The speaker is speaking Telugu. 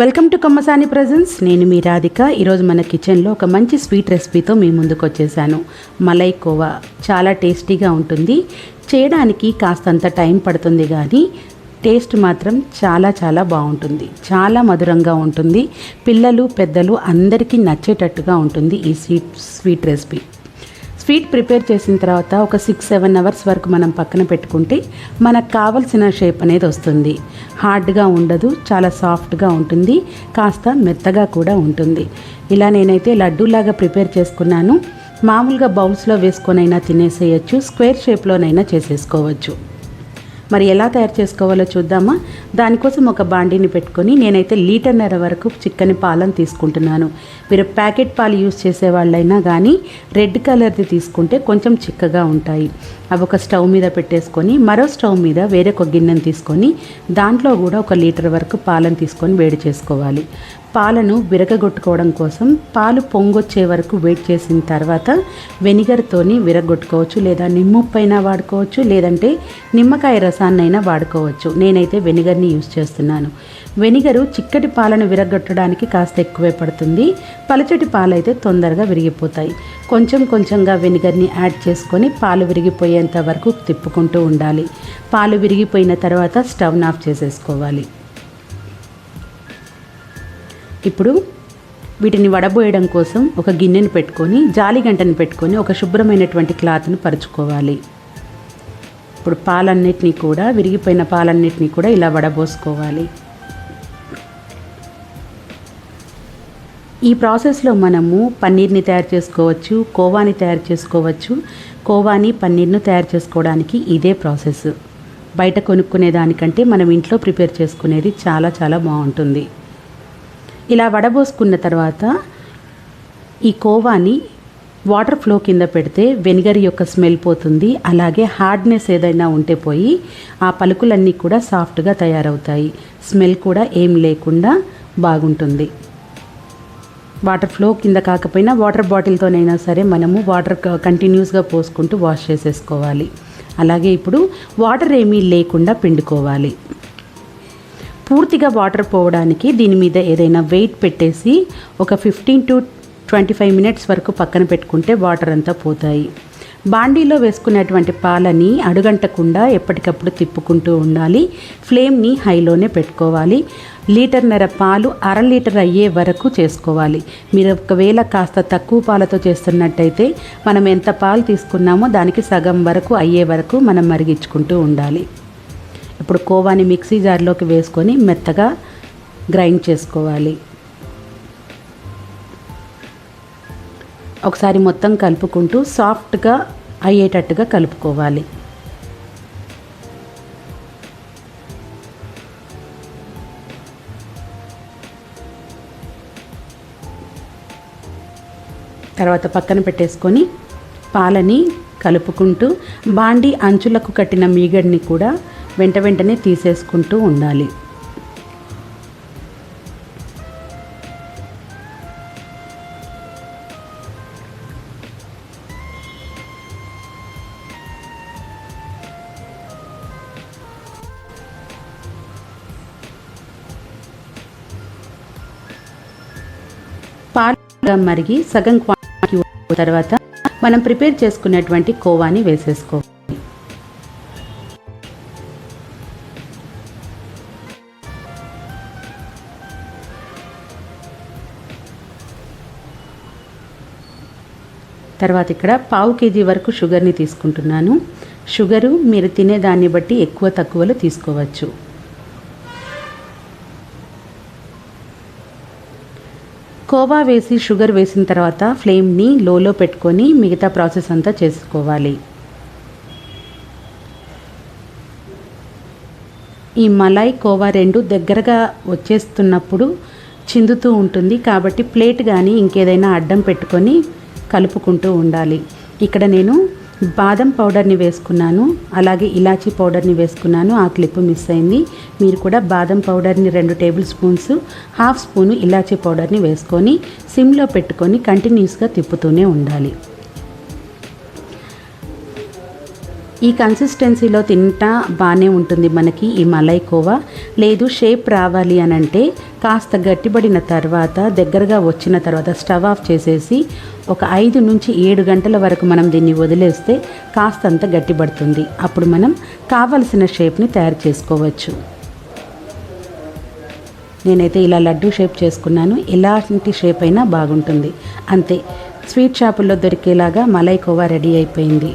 Welcome to Kammasani presence. నేను మీ రాధిక. ఈరోజు మన కిచెన్లో ఒక మంచి స్వీట్ రెసిపీతో మీ ముందుకు వచ్చేసాను. మలై కోవా చాలా టేస్టీగా ఉంటుంది. చేయడానికి కాస్తంత టైం పడుతుంది, కానీ టేస్ట్ మాత్రం చాలా చాలా బాగుంటుంది. చాలా మధురంగా ఉంటుంది. పిల్లలు పెద్దలు అందరికీ నచ్చేటట్టుగా ఉంటుంది ఈ స్వీట్ రెసిపీ. స్వీట్ ప్రిపేర్ చేసిన తర్వాత ఒక 6-7 అవర్స్ వరకు మనం పక్కన పెట్టుకుంటే మనకు కావలసిన షేప్ అనేది వస్తుంది. హార్డ్గా ఉండదు, చాలా సాఫ్ట్గా ఉంటుంది, కాస్త మెత్తగా కూడా ఉంటుంది. ఇలా నేనైతే లడ్డూలాగా ప్రిపేర్ చేసుకున్నాను. మామూలుగా బౌల్స్లో వేసుకొనైనా తినేసేయచ్చు, స్క్వేర్ షేప్లోనైనా చేసేసుకోవచ్చు. మరి ఎలా తయారు చేసుకోవాలో చూద్దామా. దానికోసం ఒక బాండీని పెట్టుకొని నేనైతే 1.5 లీటర్ వరకు చిక్కని పాలను తీసుకుంటున్నాను. మీరు ప్యాకెట్ పాలు యూస్ చేసేవాళ్ళైనా కానీ రెడ్ కలర్ది తీసుకుంటే కొంచెం చిక్కగా ఉంటాయి. అవి ఒక స్టవ్ మీద పెట్టేసుకొని మరో స్టవ్ మీద వేరే ఒక గిన్నెను తీసుకొని దాంట్లో కూడా 1 లీటర్ వరకు పాలను తీసుకొని వేడి చేసుకోవాలి. పాలను విరగగొట్టుకోవడం కోసం పాలు పొంగొచ్చే వరకు వెయిట్ చేసిన తర్వాత వెనిగర్తోని విరగొట్టుకోవచ్చు, లేదా నిమ్మపైన వాడుకోవచ్చు, లేదంటే నిమ్మకాయ రసాన్నైనా వాడుకోవచ్చు. నేనైతే వెనిగర్ని యూస్ చేస్తున్నాను. వెనిగరు చిక్కటి పాలను విరగొట్టడానికి కాస్త ఎక్కువే పడుతుంది. పలచటి పాలు అయితే తొందరగా విరిగిపోతాయి. కొంచెం కొంచెంగా వెనిగర్ని యాడ్ చేసుకొని పాలు విరిగిపోయేంత వరకు తిప్పుకుంటూ ఉండాలి. పాలు విరిగిపోయిన తర్వాత స్టవ్ని ఆఫ్ చేసేసుకోవాలి. ఇప్పుడు వీటిని వడబోయడం కోసం ఒక గిన్నెను పెట్టుకొని జాలి గంటను పెట్టుకొని ఒక శుభ్రమైనటువంటి క్లాత్ను పరుచుకోవాలి. ఇప్పుడు పాలన్నిటినీ కూడా విరిగిపోయిన పాలన్నిటినీ కూడా ఇలా వడబోసుకోవాలి. ఈ ప్రాసెస్లో మనము పన్నీర్ని తయారు చేసుకోవచ్చు, కోవాని తయారు చేసుకోవచ్చు. కోవాని పన్నీర్ను తయారు చేసుకోవడానికి ఇదే ప్రాసెస్. బయట కొనుక్కునే దానికంటే మనం ఇంట్లో ప్రిపేర్ చేసుకునేది చాలా చాలా బాగుంటుంది. ఇలా వడబోసుకున్న తర్వాత ఈ కోవాని వాటర్ ఫ్లో కింద పెడితే వెనిగర్ యొక్క స్మెల్ పోతుంది. అలాగే హార్డ్నెస్ ఏదైనా ఉంటే పోయి ఆ పలుకులన్నీ కూడా సాఫ్ట్గా తయారవుతాయి. స్మెల్ కూడా ఏం లేకుండా బాగుంటుంది. వాటర్ ఫ్లో కింద కాకపోయినా వాటర్ బాటిల్తోనైనా సరే మనము వాటర్ కంటిన్యూస్గా పోసుకుంటూ వాష్ చేసేసుకోవాలి. అలాగే ఇప్పుడు వాటర్ ఏమీ లేకుండా పిండుకోవాలి. పూర్తిగా వాటర్ పోవడానికి దీని మీద ఏదైనా వెయిట్ పెట్టేసి ఒక 15 to 25 మినిట్స్ వరకు పక్కన పెట్టుకుంటే వాటర్ అంతా పోతాయి. బాండీలో వేసుకునేటువంటి పాలని అడుగంటకుండా ఎప్పటికప్పుడు తిప్పుకుంటూ ఉండాలి. ఫ్లేమ్ని హైలోనే పెట్టుకోవాలి. 1.5 లీటర్ పాలు 1/2 లీటర్ అయ్యే వరకు చేసుకోవాలి. మీరు ఒకవేళ కాస్త తక్కువ పాలతో చేస్తున్నట్టయితే మనం ఎంత పాలు తీసుకున్నామో దానికి సగం వరకు అయ్యే వరకు మనం మరిగించుకుంటూ ఉండాలి. ఇప్పుడు కోవాని మిక్సీ జార్లోకి వేసుకొని మెత్తగా గ్రైండ్ చేసుకోవాలి. ఒకసారి మొత్తం కలుపుకుంటూ సాఫ్ట్గా అయ్యేటట్టుగా కలుపుకోవాలి. తర్వాత పక్కన పెట్టేసుకొని పాలని కలుపుకుంటూ బాండీ అంచులకు కట్టిన మీగడిని కూడా వెంటనే తీసేసుకుంటూ ఉండాలి. పాలు మరిగి సగం క్వాంటిటీ తర్వాత మనం ప్రిపేర్ చేసుకున్నటువంటి కోవాని వేసేసుకోవాలి. తర్వాత ఇక్కడ 1/2 kg వరకు షుగర్ని తీసుకుంటున్నాను. షుగరు మీరు తినేదాన్ని బట్టి ఎక్కువ తక్కువలో తీసుకోవచ్చు. కోవా వేసి షుగర్ వేసిన తర్వాత ఫ్లేమ్ని లోలో పెట్టుకొని మిగతా ప్రాసెస్ అంతా చేసుకోవాలి. ఈ మలై కోవా 2 దగ్గరగా వచ్చేస్తున్నప్పుడు చిందుతూ ఉంటుంది. కాబట్టి ప్లేట్ కానీ ఇంకేదైనా అడ్డం పెట్టుకొని కలుపుకుంటూ ఉండాలి. ఇక్కడ నేను బాదం పౌడర్ని వేసుకున్నాను, అలాగే ఇలాచీ పౌడర్ని వేసుకున్నాను. ఆ క్లిప్ మిస్ అయింది. మీరు కూడా బాదం పౌడర్ని 2 టేబుల్ స్పూన్స్, 1/2 స్పూను ఇలాచీ పౌడర్ని వేసుకొని సిమ్లో పెట్టుకొని కంటిన్యూస్గా తిప్పుతూనే ఉండాలి. ఈ కన్సిస్టెన్సీలో తింటా బాగానే ఉంటుంది మనకి ఈ మలై కోవా. లేదు షేప్ రావాలి అని అంటే కాస్త గట్టిపడిన తర్వాత దగ్గరగా వచ్చిన తర్వాత స్టవ్ ఆఫ్ చేసేసి ఒక 5 నుంచి 7 గంటల వరకు మనం దీన్ని వదిలేస్తే కాస్తంత గట్టిపడుతుంది. అప్పుడు మనం కావలసిన షేప్ని తయారు చేసుకోవచ్చు. నేనైతే ఇలా లడ్డూ షేప్ చేసుకున్నాను. ఎలాంటి షేప్ అయినా బాగుంటుంది. అంతే, స్వీట్ షాపుల్లో దొరికేలాగా మలై కోవా రెడీ అయిపోయింది.